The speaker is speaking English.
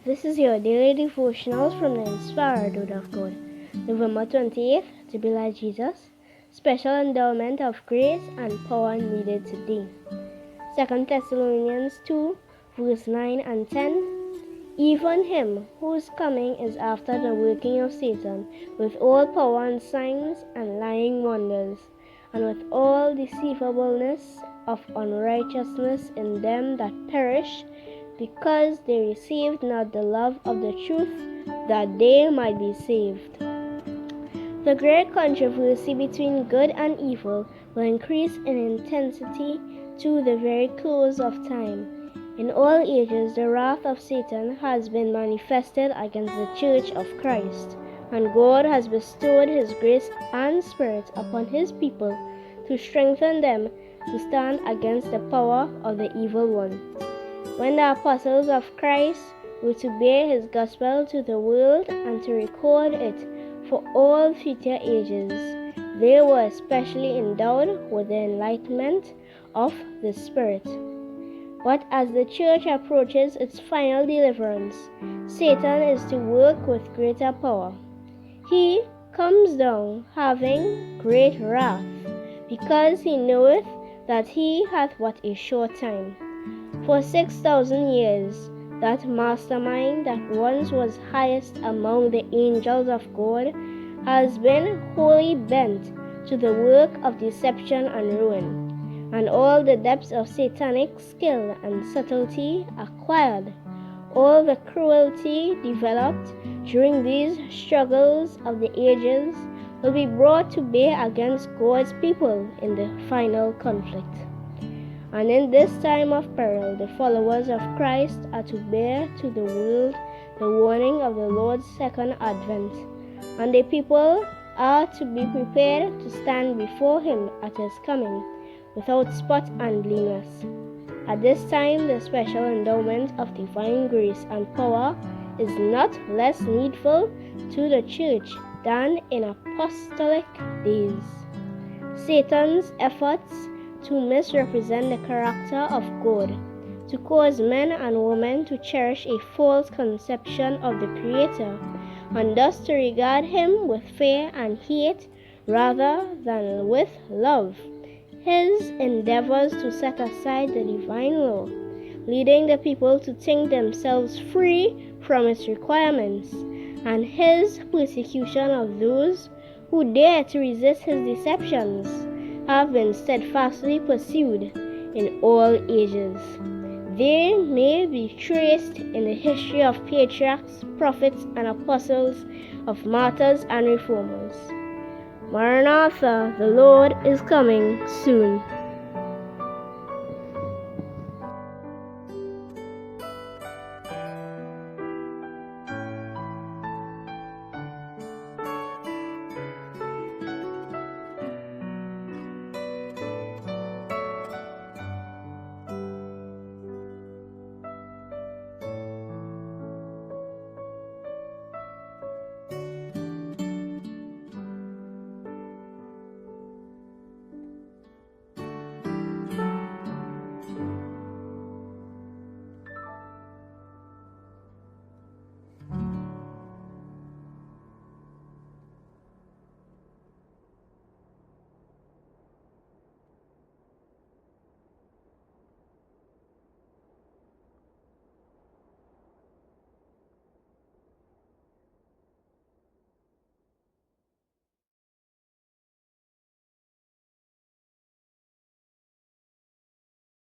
This is your daily devotionals from the Inspired Word of God. November 28th, to be like Jesus. Special endowment of grace and power needed today. 2 Thessalonians 2, verse 9 and 10. Even him whose coming is after the working of Satan, with all power and signs and lying wonders, and with all deceivableness of unrighteousness in them that perish, because they received not the love of the truth, that they might be saved. The great controversy between good and evil will increase in intensity to the very close of time. In all ages, the wrath of Satan has been manifested against the Church of Christ, and God has bestowed His grace and Spirit upon His people to strengthen them to stand against the power of the evil one. When the apostles of Christ were to bear His gospel to the world and to record it for all future ages, they were especially endowed with the enlightenment of the Spirit. But as the church approaches its final deliverance, Satan is to work with greater power. He comes down having great wrath, because he knoweth that he hath but a short time. For 6,000 years, that mastermind that once was highest among the angels of God has been wholly bent to the work of deception and ruin, and all the depths of satanic skill and subtlety acquired, all the cruelty developed during these struggles of the ages will be brought to bear against God's people in the final conflict. And in this time of peril, the followers of Christ are to bear to the world the warning of the Lord's second advent, and the people are to be prepared to stand before Him at His coming, without spot and blameless. At this time, the special endowment of divine grace and power is not less needful to the church than in apostolic days. Satan's efforts to misrepresent the character of God, to cause men and women to cherish a false conception of the Creator, and thus to regard Him with fear and hate rather than with love. His endeavors to set aside the divine law, leading the people to think themselves free from its requirements, and his persecution of those who dare to resist his deceptions, have been steadfastly pursued in all ages. They may be traced in the history of patriarchs, prophets, and apostles, of martyrs and reformers. Maranatha, the Lord is coming soon.